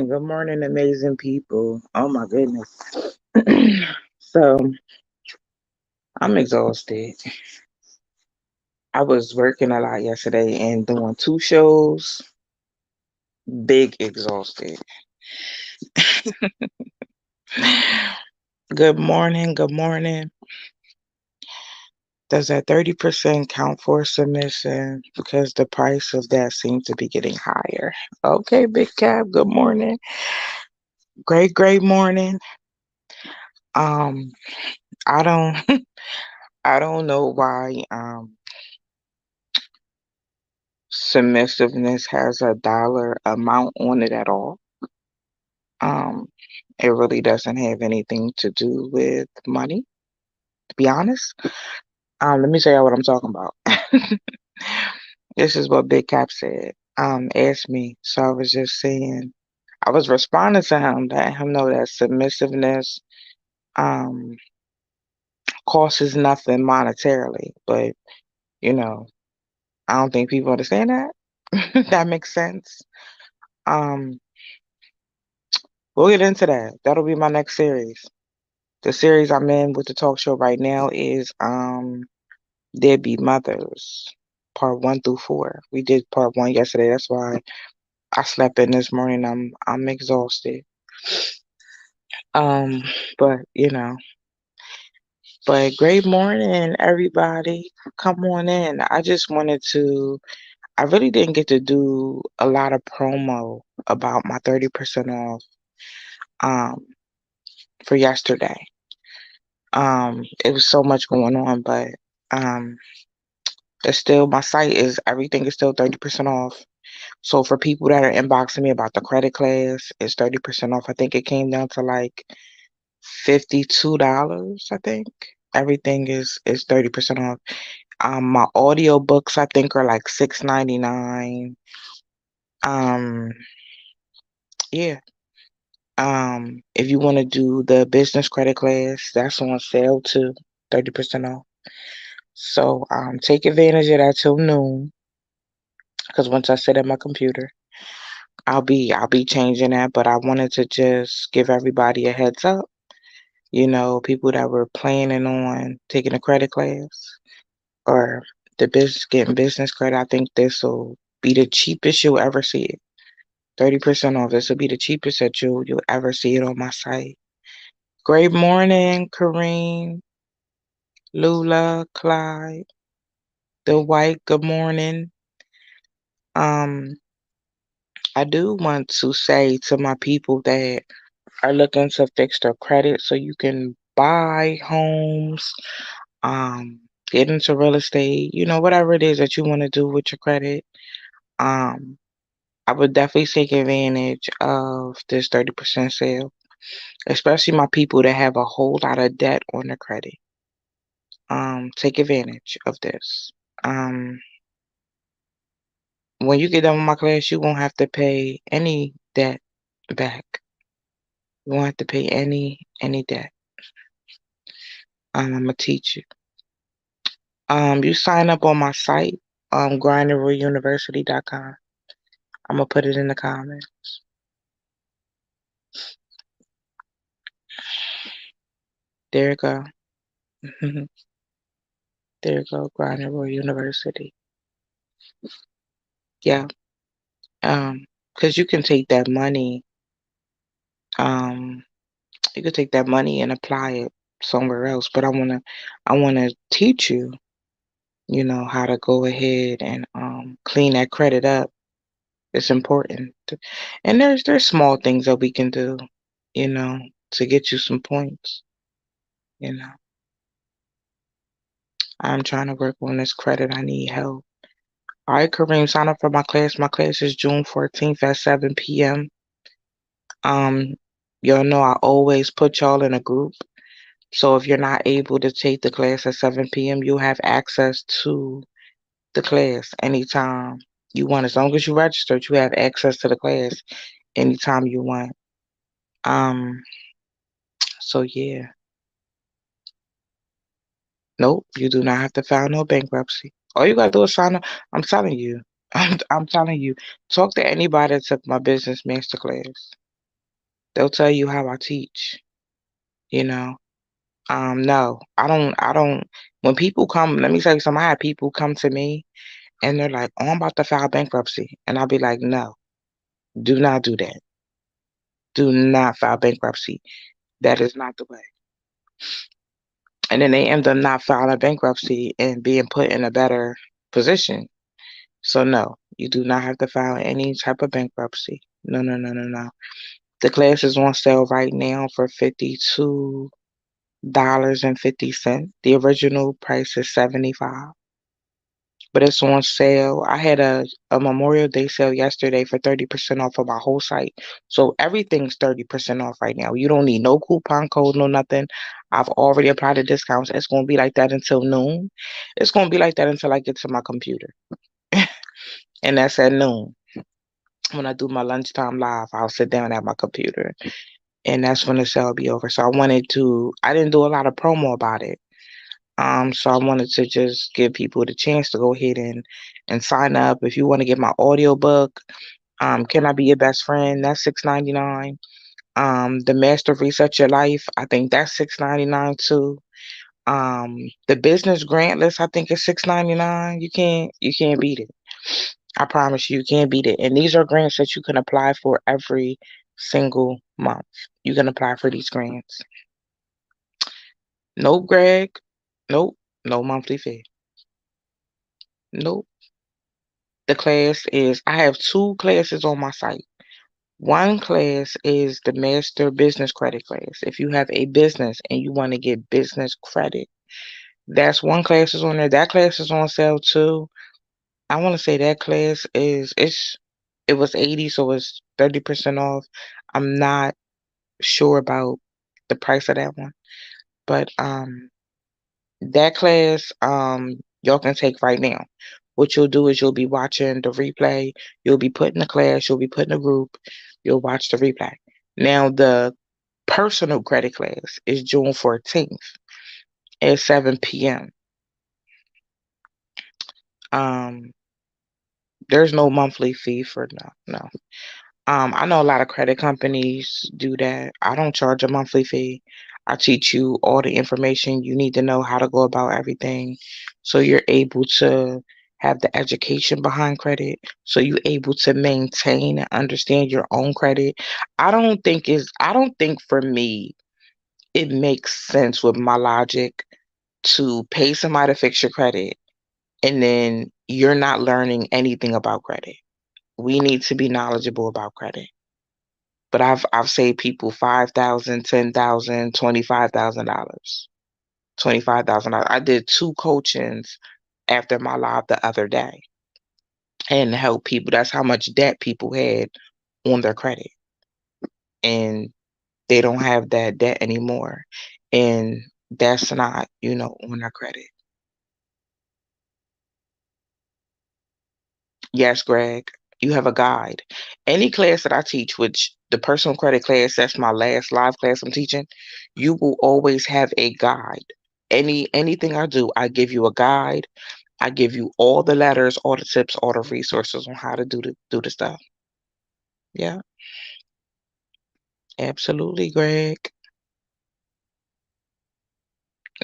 Good morning, amazing people. Oh my goodness. So I'm exhausted. I was working a lot yesterday and doing two shows. Big exhausted. Good morning. Good morning. Does that 30% count for submission? Because the price of that seems to be getting higher. Okay, Big Cap. Good morning. Great morning. Um, I don't I don't know why submissiveness has a dollar amount on it at all. Um, it really doesn't have anything to do with money, to be honest. Let me tell you what I'm talking about. This is what Big Cap said. Asked me. So I was just saying, I was responding to him, letting him know that submissiveness um costs nothing monetarily. But, you know, I don't think people understand that. That makes sense. Um, we'll get into that. That'll be my next series. The series I'm in with the talk show right now is Deadbeat Mothers, part 1 through 4. We did part 1 yesterday. That's why I slept in this morning. I'm exhausted. Um, but but great morning, everybody. Come on in. I just wanted to. I really didn't get to do a lot of promo about my 30% off um for yesterday. It was so much going on, but um it's still my site is everything is still 30% off. So for people that are inboxing me about the credit class, it's 30% off. I think it came down to like $52, I think. Everything is 30% off. My audio books I think are like $6.99. Um, yeah. If you want to do the business credit class, that's on sale too, 30% off. So take advantage of that till noon. Because once I sit at my computer, I'll be changing that. But I wanted to just give everybody a heads up. People that were planning on taking a credit class or the business getting business credit. I think this will be the cheapest you'll ever see it. 30% off. This will be the cheapest that you'll ever see it on my site. Great morning, Kareem, Lula, Clyde, the White. Good morning. Um, I do want to say to my people that are looking to fix their credit so you can buy homes, um, get into real estate, whatever it is that you want to do with your credit. Um, I would definitely take advantage of this 30% sale, especially my people that have a whole lot of debt on their credit. Take advantage of this. Um, when you get done with my class, you won't have to pay any debt back. You won't have to pay any debt. I'm gonna teach you. You sign up on my site, grindingrealuniversity.com. I'm gonna put it in the comments. There you go. There you go, Grinding Real University. Yeah. Because you can take that money, um, you could take that money and apply it somewhere else. But I wanna teach you, how to go ahead and clean that credit up. It's important. And there's small things that we can do, you know, to get you some points. You know, I'm trying to work on this credit. I need help. All right, Kareem, sign up for my class. My class is June 14th at 7 p.m. Um, y'all know I always put y'all in a group. So if you're not able to take the class at 7 p.m., you'll have access to the class anytime you want. As long as you registered, you have access to the class anytime you want. Um, so yeah. Nope, you do not have to file no bankruptcy. All you gotta do is sign up. I'm telling you. I'm telling you, talk to anybody that took my business master class. They'll tell you how I teach, you know. No, I don't when people come, let me tell you something, I have people come to me and they're like, "Oh, I'm about to file bankruptcy." And I'll be like, "No, do not do that. Do not file bankruptcy. That is not the way." And then they end up not filing bankruptcy and being put in a better position. So no, you do not have to file any type of bankruptcy. No, no, no, no, no. The class is on sale right now for $52.50. The original price is 75, but it's on sale. I had a Memorial Day sale yesterday for 30% off of my whole site. So everything's 30% off right now. You don't need no coupon code, no nothing. I've already applied the discounts. It's gonna be like that until noon. It's gonna be like that until I get to my computer. And that's at noon. When I do my lunchtime live, I'll sit down at my computer and that's when the sale will be over. So I didn't do a lot of promo about it. So I wanted to just give people the chance to go ahead and sign up. If you want to get my audiobook, Can I Be Your Best Friend? That's $6.99. The Master Reset Your Life, I think that's $6.99 too. The business grant list, I think is $6.99. You can't beat it. I promise you can't beat it. And these are grants that you can apply for every single month. You can apply for these grants. Nope, Greg. Nope. No monthly fee. Nope. The class is, I have two classes on my site. One class is the Master Business Credit class. If you have a business and you want to get business credit, that's one class is on there. That class is on sale too. I want to say that class it was 80, so it's 30% off. I'm not sure about the price of that one, but that class y'all can take right now. What you'll do is you'll be watching the replay, you'll be put in the class, you'll be put in a group, you'll watch the replay. Now the personal credit class is June 14th at 7 p.m. Um there's no monthly fee for no. I know a lot of credit companies do that. I don't charge a monthly fee. I teach you all the information you need to know how to go about everything so you're able to have the education behind credit, so you're able to maintain and understand your own credit. I don't think for me it makes sense with my logic to pay somebody to fix your credit and then you're not learning anything about credit. We need to be knowledgeable about credit. But I've saved people 5,000, 10,000, $25,000, $25,000. I did two coachings after my live the other day and help people. That's how much debt people had on their credit, and they don't have that debt anymore. And that's not, on their credit. Yes, Greg, you have a guide. Any class that I teach, which the personal credit class, that's my last live class I'm teaching, you will always have a guide. Anything I do, I give you a guide. I give you all the letters, all the tips, all the resources on how to do the stuff. Yeah, absolutely, Greg.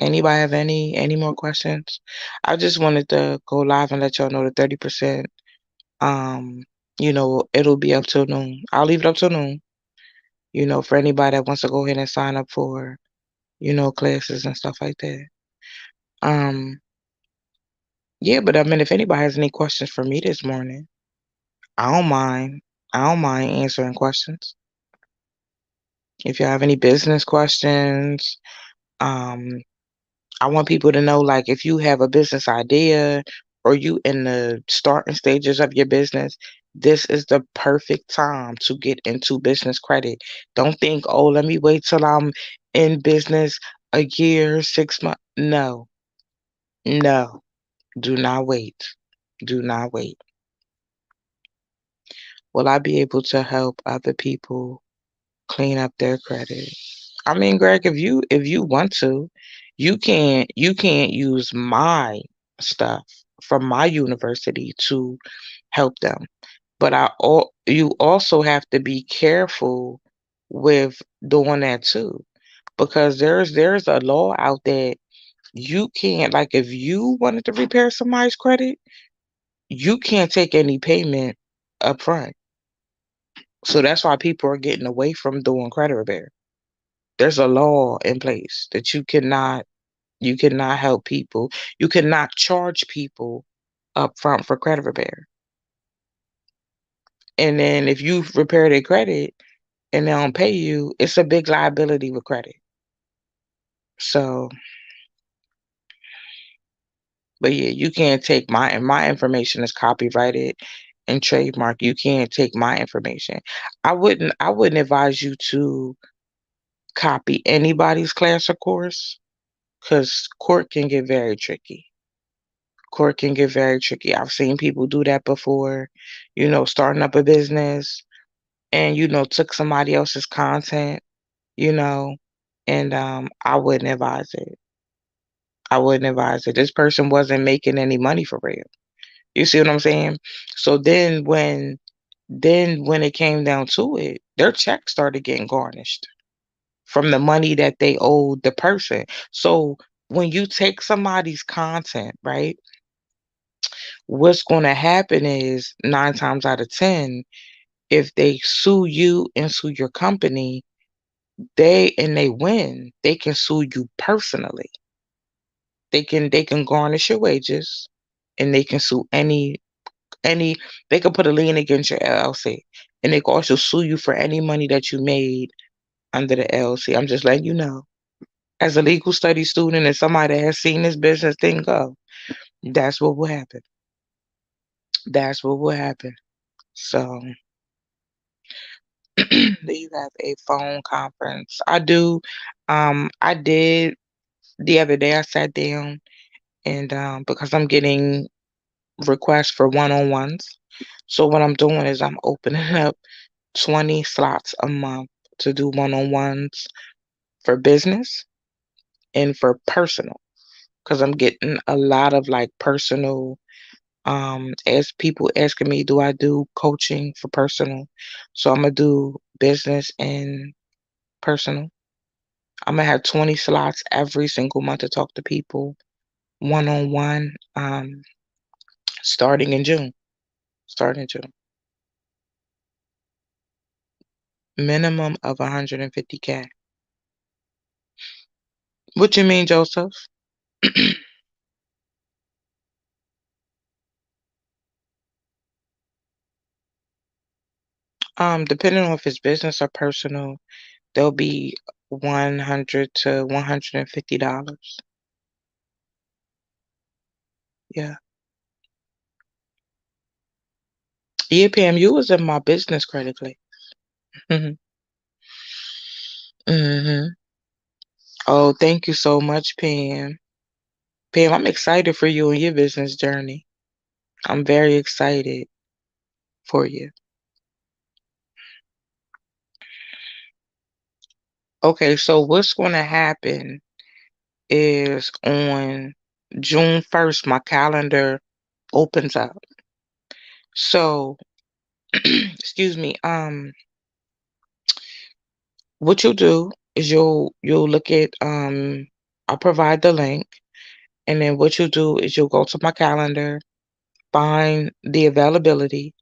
Anybody have any more questions? I just wanted to go live and let y'all know the 30%. Um, it'll be up till noon. I'll leave it up till noon. For anybody that wants to go ahead and sign up for, classes and stuff like that. Um, yeah, but I mean, if anybody has any questions for me this morning, I don't mind. I don't mind answering questions. If you have any business questions, um, I want people to know, like, if you have a business idea or you in the starting stages of your business, this is the perfect time to get into business credit. Don't think, oh, let me wait till I'm in business a year, 6 months. No, no, do not wait. Do not wait. Will I be able to help other people clean up their credit? I mean, Greg, if you want to, you can't use my stuff from my university to help them. But you also have to be careful with doing that too, because there's a law out that you can't, like, if you wanted to repair somebody's credit, you can't take any payment up front. So that's why people are getting away from doing credit repair. There's a law in place that you cannot help people. You cannot charge people up front for credit repair. And then if you repair their credit and they don't pay you, it's a big liability with credit. So, but yeah, you can't take my information is copyrighted and trademark. You can't take my information. I wouldn't advise you to copy anybody's class or course, because court can get very tricky. Court can get very tricky. I've seen people do that before, starting up a business and, took somebody else's content, you know, and I wouldn't advise it. I wouldn't advise it. This person wasn't making any money for real. You see what I'm saying? So then when it came down to it, their check started getting garnished from the money that they owed the person. So when you take somebody's content, right, what's going to happen is 9 times out of 10, if they sue you and sue your company, they win, they can sue you personally. They can garnish your wages, and they can sue any they can put a lien against your LLC, and they can also sue you for any money that you made under the LLC. I'm just letting you know. As a legal studies student and somebody that has seen this business thing go, that's what will happen. That's what will happen. So do you have a phone conference? I do. I did the other day. I sat down and because I'm getting requests for one-on-ones. So what I'm doing is I'm opening up 20 slots a month to do one-on-ones for business and for personal, because I'm getting a lot of like personal, as people asking me, do I do coaching for personal? So I'm gonna do business and personal. I'm gonna have 20 slots every single month to talk to people one on one, starting in June. Starting in June. Minimum of 150K. What you mean, Joseph? Depending on if it's business or personal, they'll be 100 to $150. Yeah. Yeah, Pam, you was in my business credit class. Hmm. Hmm. Oh, thank you so much, Pam. Pam, I'm excited for you and your business journey. I'm very excited for you. Okay, so what's going to happen is on June 1st, my calendar opens up. So, excuse me, what you'll do is you'll look at, I'll provide the link, and then what you'll do is you'll go to my calendar, find the availability,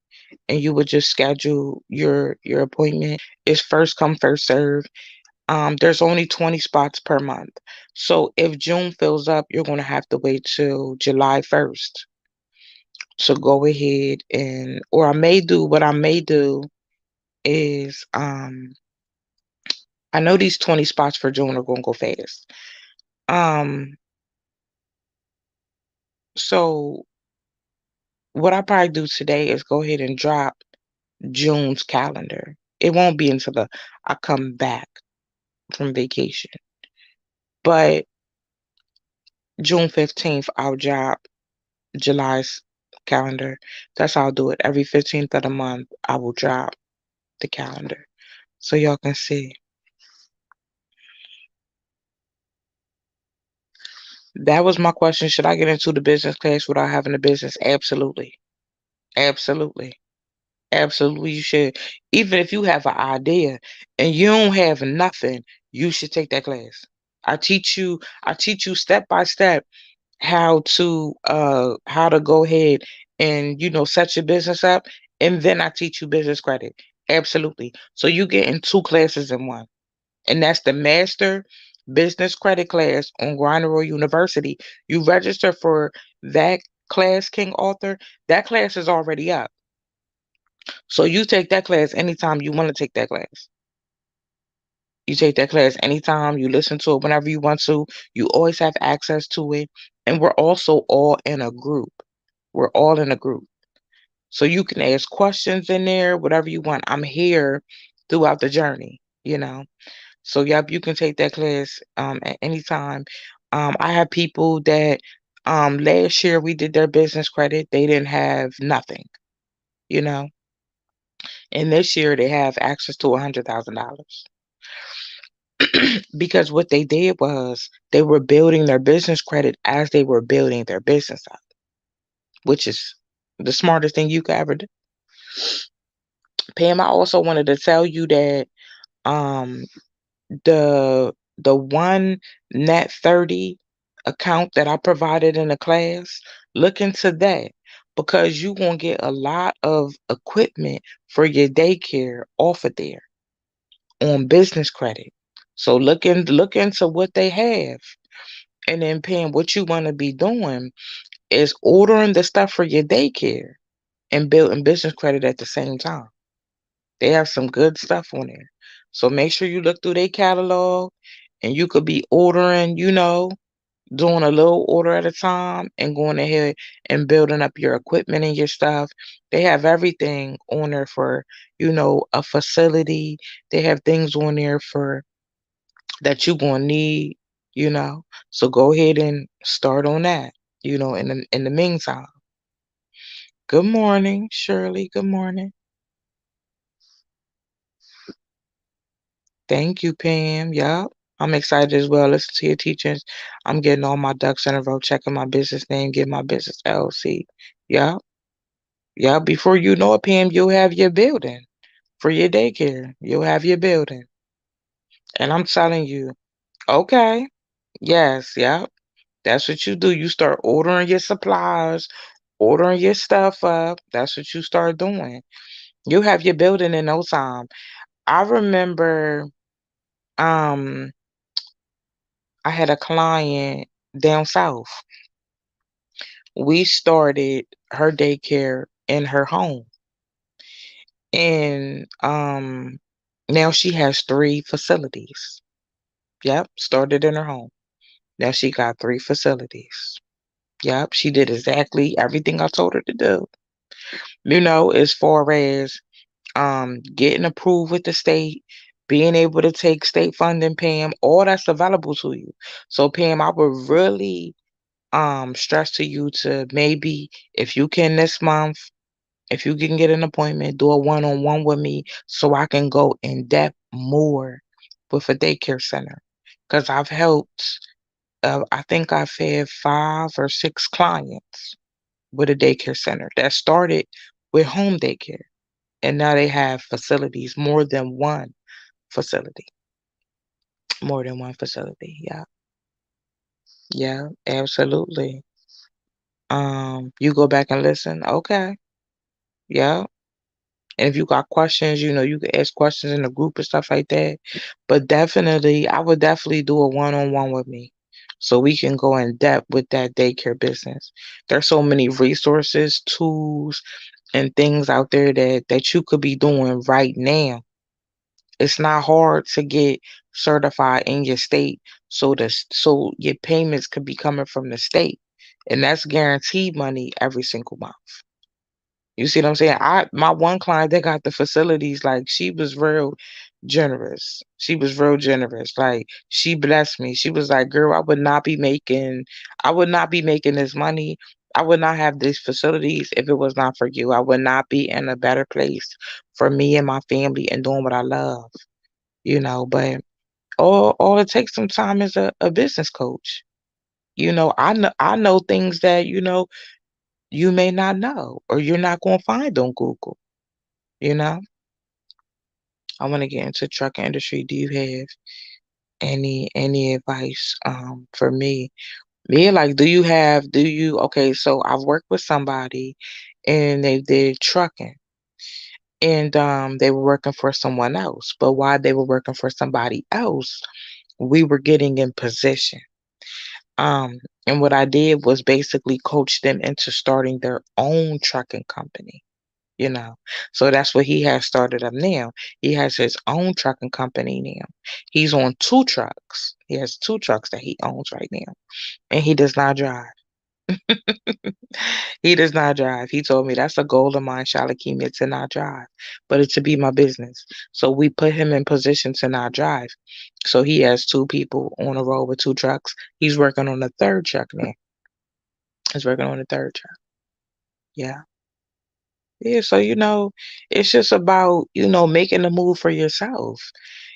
and you would just schedule your appointment. It's first come, first serve. There's only 20 spots per month. So if June fills up, you're gonna have to wait till July 1st to go ahead, and or I may do is, I know these 20 spots for June are gonna go fast. Um, so what I probably do today is go ahead and drop June's calendar. It won't be until I come back from vacation. But June 15th, I'll drop July's calendar. That's how I'll do it. Every 15th of the month, I will drop the calendar so y'all can see. That was my question. Should I get into the business class without having a business? Absolutely. Absolutely. Absolutely, you should. Even if you have an idea and you don't have nothing, you should take that class. I teach you step by step how to go ahead and set your business up, and then I teach you business credit. Absolutely. So you get in two classes in one. And that's the Master Business Credit class on Grinder University. You register for that class, King Author. That class is already up. So you take that class anytime you want to take that class. You take that class anytime, you listen to it whenever you want to. You always have access to it. And we're also all in a group. We're all in a group. So you can ask questions in there, whatever you want. I'm here throughout the journey. So yep, you can take that class at any time. I have people that last year we did their business credit. They didn't have nothing, you know. And this year they have access to $100,000 because what they did was they were building their business credit as they were building their business up, which is the smartest thing you could ever do. Pam, I also wanted to tell you that um the one net 30 account that I provided in the class, look into that because you're gonna get a lot of equipment for your daycare off of there on business credit. So look into what they have. And then Pam, what you want to be doing is ordering the stuff for your daycare and building business credit at the same time. They have some good stuff on there. So make sure you look through their catalog and you could be ordering, doing a little order at a time and going ahead and building up your equipment and your stuff. They have everything on there for, a facility. They have things on there for that you're gonna need. So go ahead and start on that, in the meantime. Good morning, Shirley. Good morning. Thank you, Pam. Yup. I'm excited as well. Listen to your teachings. I'm getting all my ducks in a row, checking my business name, getting my business LLC. Yup. Yup. Before you know it, Pam, you'll have your building for your daycare. You'll have your building. And I'm telling you, okay. Yes, yep. That's what you do. You start ordering your supplies, ordering your stuff up. That's what you start doing. You have your building in no time. I remember um I had a client down south. We started her daycare in her home. And now she has three facilities. Yep, started in her home. Now she got three facilities. Yep, she did exactly everything I told her to do. As far as getting approved with the state, being able to take state funding, Pam, all that's available to you. So Pam, I would really stress to you to maybe if you can this month, if you can get an appointment, do a one-on-one with me so I can go in depth more with a daycare center. Because I've helped, I think I've had 5 or 6 clients with a daycare center that started with home daycare. And now they have facilities, facility, more than one facility. Yeah. Yeah, absolutely. You go back and listen. Okay. Yeah. And if you got questions, you can ask questions in the group and stuff like that. But definitely, I would definitely do a one-on-one with me so we can go in depth with that daycare business. There's so many resources, tools, and things out there that you could be doing right now. It's not hard to get certified in your state so your payments could be coming from the state. And that's guaranteed money every single month. You see what I'm saying? My one client that got the facilities, like she was real generous. She was real generous. Like she blessed me. She was like, "Girl, I would not be making this money. I would not have these facilities if it was not for you. I would not be in a better place for me and my family and doing what I love. But all it takes sometimes is a business coach. I know things that You may not know, or you're not gonna find on Google, you know? I wanna get into trucking industry. Do you have any advice, for me? Yeah, like, do you okay, so I've worked with somebody and they did trucking and, they were working for someone else, but while they were working for somebody else, we were getting in position. Um, and what I did was basically coach them into starting their own trucking company, you know. So that's what he has started up now. He has his own trucking company now. He's on 2 trucks. He has 2 trucks that he owns right now, and he does not drive. He does not drive. He told me that's a goal of mine, Shalakimia, to not drive, but it to be my business. So we put him in position to not drive. So he has 2 people on a roll with 2 trucks. He's working on the 3rd truck now. He's working on the 3rd truck. Yeah. Yeah, so it's just about, making a move for yourself.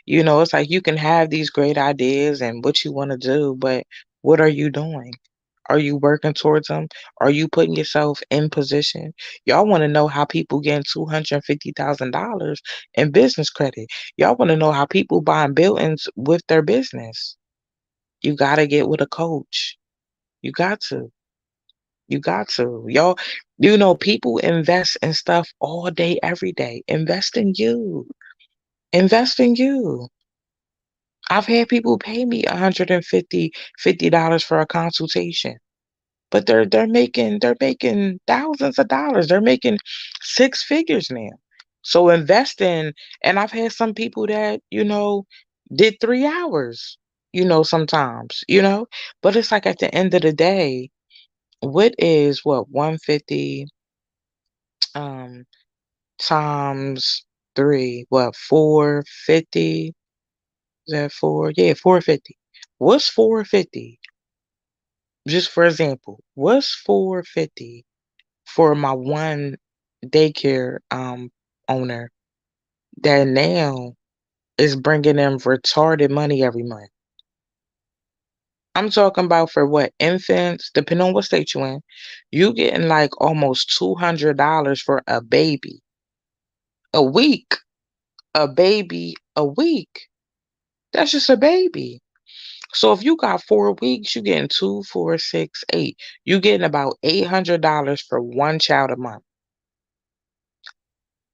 It's like you can have these great ideas and what you want to do, but what are you doing? Are you working towards them? Are you putting yourself in position? Y'all want to know how people getting $250,000 in business credit. Y'all want to know how people buying buildings with their business. You got to get with a coach. You got to. You got to. Y'all, people invest in stuff all day, every day. Invest in you. Invest in you. I've had people pay me $150 for a consultation, but they're making thousands of dollars. They're making 6 figures now. So invest in, and I've had some people that, did 3 hours, sometimes, but it's like at the end of the day, what is what 150 um times 3, what 450? Is that 4? Yeah, 450. What's 450? Just for example, what's 450 for my one daycare owner that now is bringing them retarded money every month? I'm talking about for what infants, depending on what state you in, you getting like almost $200 for a baby a week. A baby a week. That's just a baby. So if you got 4 weeks, you getting two, four, six, eight. You getting about $800 for one child a month.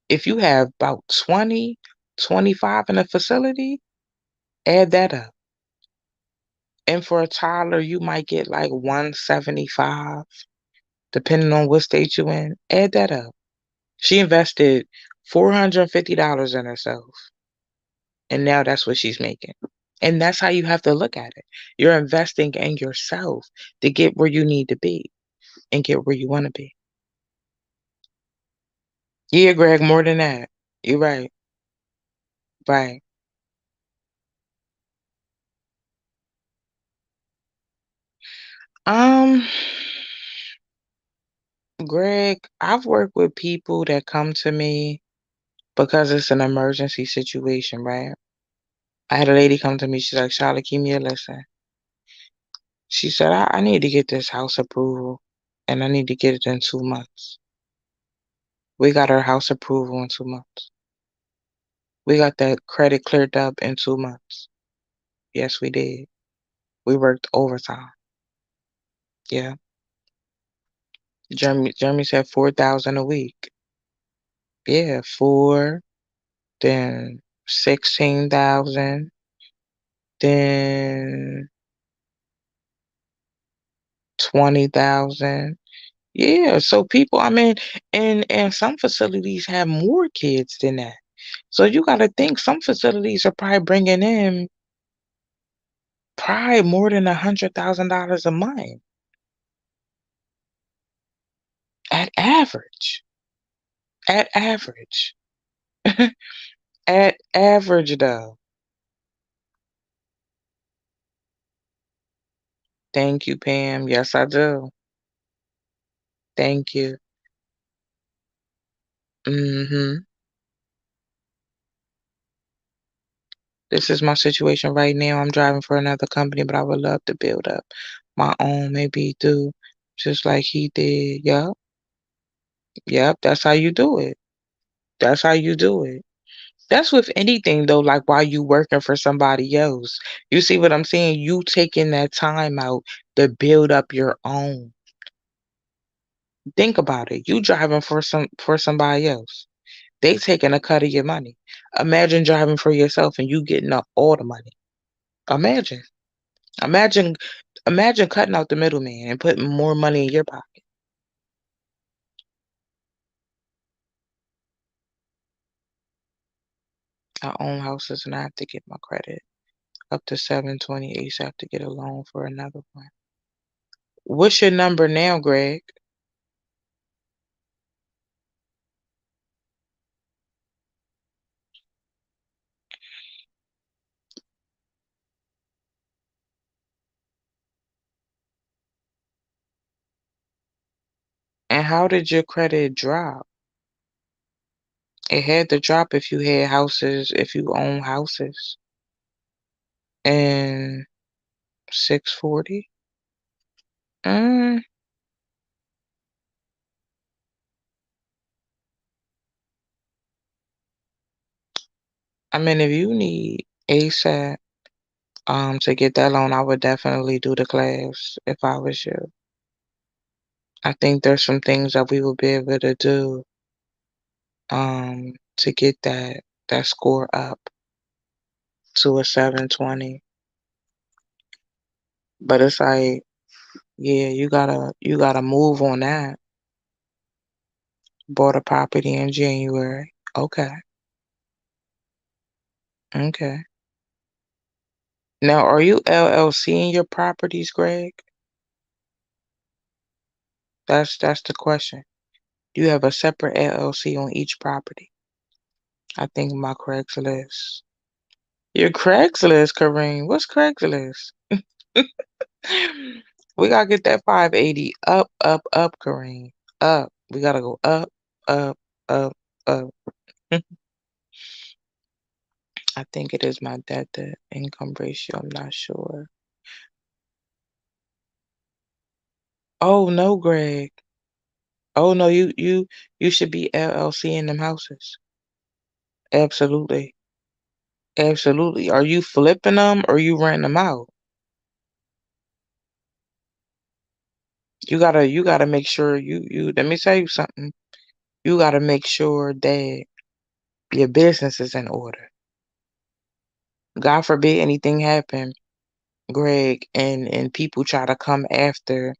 If you have about 20, 25 in a facility, add that up. And for a toddler, you might get like 175, depending on what state you in. Add that up. She invested $450 in herself, and now that's what she's making. And that's how you have to look at it. You're investing in yourself to get where you need to be and get where you want to be. Yeah, Greg, more than that. You're right. Right. Um, Greg, I've worked with people that come to me because it's an emergency situation, right? I had a lady come to me. She's like, Charlotte, keep me a listen. She said, I need to get this house approval and I need to get it in 2 months. We got our house approval in 2 months. We got that credit cleared up in 2 months. Yes, we did. We worked overtime. Yeah. Jeremy said 4,000 a week. Yeah, four, then 16,000, then 20,000. Yeah, so people, I mean, and some facilities have more kids than that. So you got to think some facilities are probably bringing in probably more than $100,000 a month at average. At average. At average, though. Thank you, Pam. Yes, I do. Thank you. Hmm. This is my situation right now. I'm driving for another company, but I would love to build up my own, maybe do just like he did. Yup. Yep, that's how you do it. That's how you do it. That's with anything though, like while you working for somebody else. You see what I'm saying? You taking that time out to build up your own. Think about it. You driving for somebody else. They taking a cut of your money. Imagine driving for yourself and you getting up all the money. Imagine. Imagine imagine cutting out the middleman and putting more money in your pocket. I own houses and I have to get my credit up to 720 ASAP to get a loan for another one. What's your number now, Greg? And how did your credit drop? It had to drop if you had houses, if you own houses. And 640? Mm, I mean, if you need ASAP, to get that loan, I would definitely do the class if I was you. I think there's some things that we will be able to do, to get that score up to a 720. But it's like, yeah, you gotta move on that. Bought a property in January. Okay. Okay. Now, are you LLC in your properties, Greg? That's the question. Do you have a separate LLC on each property? I think my Craigslist. Your Craigslist, Kareem. What's Craigslist? We gotta get that 580 up, up, up, Kareem. Up. We gotta go up, up, up, up. I think it is my debt to income ratio. I'm not sure. Oh no, Greg. Oh no, you should be LLC in them houses. Absolutely. Absolutely. Are you flipping them or you renting them out? You gotta make sure you let me tell you something. You gotta make sure that your business is in order. God forbid anything happen, Greg, and people try to come after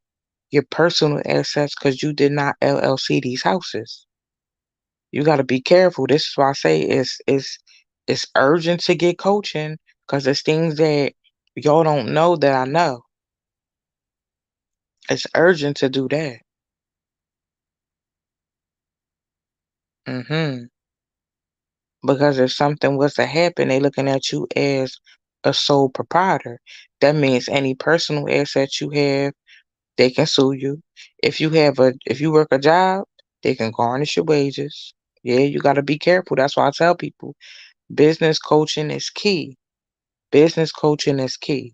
your personal assets because you did not LLC these houses. You gotta be careful. This is why I say it's urgent to get coaching because it's things that y'all don't know that I know. It's urgent to do that. Hmm. Because if something was to happen, they looking at you as a sole proprietor. That means any personal assets you have, they can sue you. If you work a job, they can garnish your wages. Yeah, you gotta be careful. That's why I tell people business coaching is key. Business coaching is key.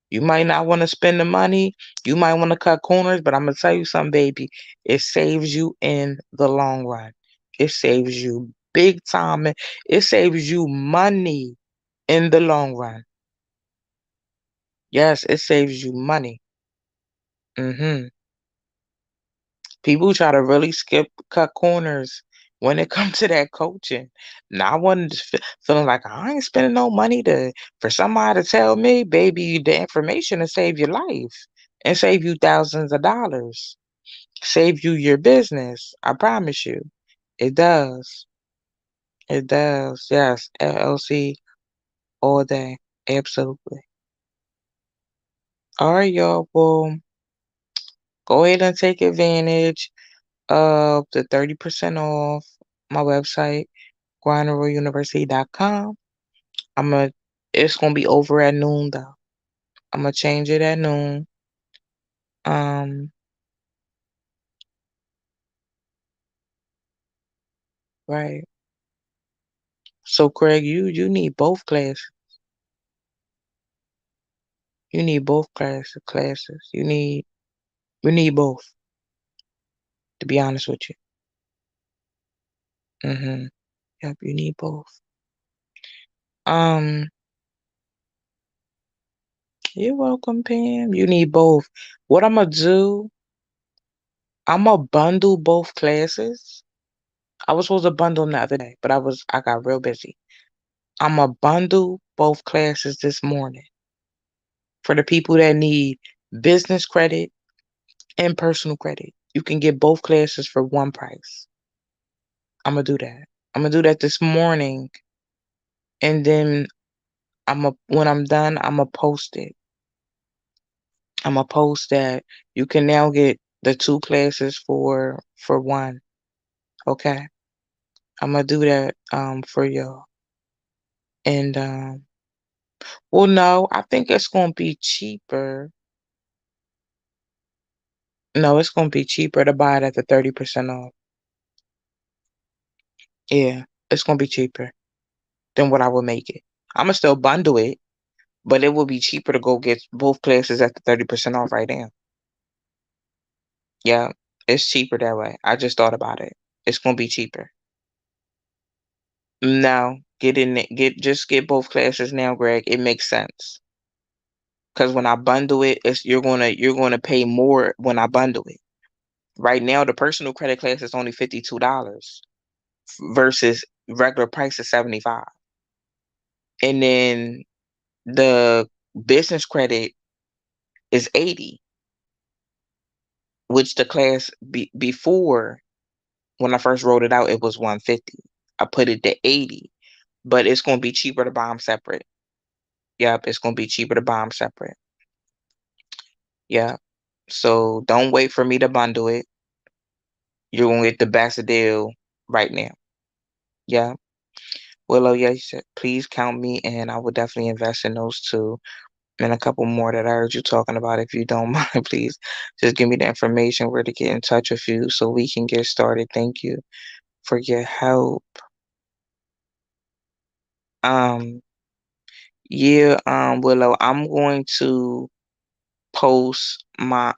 You might not want to spend the money, you might want to cut corners, but I'm gonna tell you something, baby. It saves you in the long run. It saves you big time. It saves you money in the long run. Yes, it saves you money. Hmm. People try to really cut corners when it comes to that coaching. Now, I wasn't feeling like I ain't spending no money to for somebody to tell me, baby, the information to save your life and save you thousands of dollars, save you your business. I promise you, it does. It does. Yes, LLC all day, absolutely. All right, y'all. Well, go ahead and take advantage of the 30% off my website, grinderuniversity.com. I'm gonna it's gonna be over at noon though. I'm gonna change it at noon. Um, right. So Craig, you need both classes. You need both classes. You need both, to be honest with you. Mhm. Yep, you need both. Um, you're welcome, Pam. You need both. What Imma do, Imma bundle both classes. I was supposed to bundle them the other day, but I got real busy. Imma bundle both classes this morning for the people that need business credit and personal credit. You can get both classes for one price. Imma do that. Imma do that this morning, and then when I'm done, Imma post it. Imma post that you can now get the 2 classes for one, okay? Imma do that, for y'all, and, well, no, I think it's gonna be cheaper. No, it's gonna be cheaper to buy it at the 30% off. Yeah, it's gonna be cheaper than what I would make it. Imma still bundle it, but it will be cheaper to go get both classes at the 30% off right now. Yeah, it's cheaper that way. I just thought about it. It's gonna be cheaper. No, get in it, get both classes now, Greg. It makes sense. Cause when I bundle it, it's you're gonna pay more when I bundle it. Right now, the personal credit class is only $52 versus regular price is 75. And then the business credit is 80, which the class before when I first wrote it out, it was 150. I put it to 80, but it's gonna be cheaper to buy them separate. Yep, it's gonna be cheaper to buy them separate. Yeah. So don't wait for me to bundle it. You're gonna get the best deal right now. Yeah. Willow, yeah, you said please count me in. I will definitely invest in those two and a couple more that I heard you talking about. If you don't mind, please just give me the information where to get in touch with you so we can get started. Thank you for your help. Um, yeah, Willow, I'm going to post my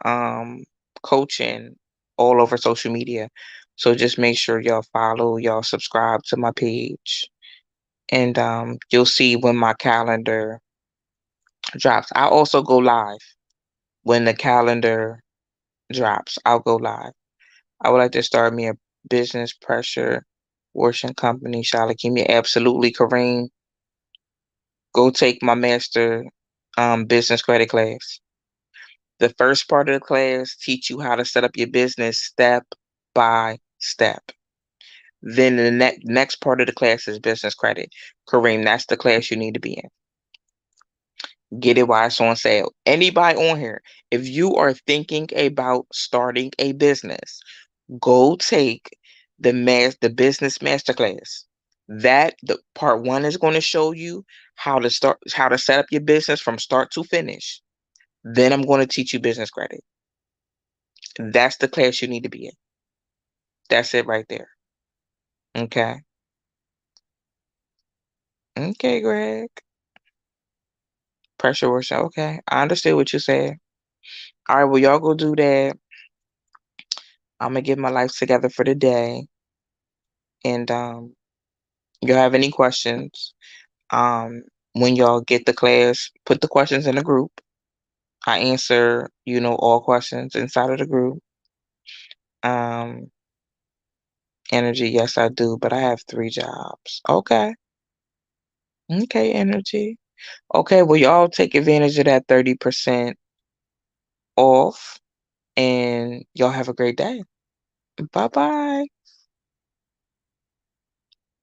coaching all over social media. So just make sure y'all follow, y'all subscribe to my page, and you'll see when my calendar drops. I also go live when the calendar drops. I'll go live. I would like to start me a business pressure washing company. Shalakimi, absolutely, Kareem. Go take my master business credit class. The first part of the class teach you how to set up your business step by step. Then the next part of the class is business credit. Kareem, that's the class you need to be in. Get it while it's on sale. Anybody on here, if you are thinking about starting a business, go take the business masterclass. That the part one is going to show you how to set up your business from start to finish. Then I'm going to teach you business credit. That's the class you need to be in. That's it right there. Okay. Okay, Greg. Pressure worship. Okay. I understand what you said. All right, well, y'all go do that. I'm gonna get my life together for the day. And y'all have any questions? Um, when y'all get the class, put the questions in the group. I answer, all questions inside of the group. Um, energy, yes, I do, but I have 3 jobs. Okay. Okay, energy. Okay, well, y'all take advantage of that 30% off and y'all have a great day. Bye bye.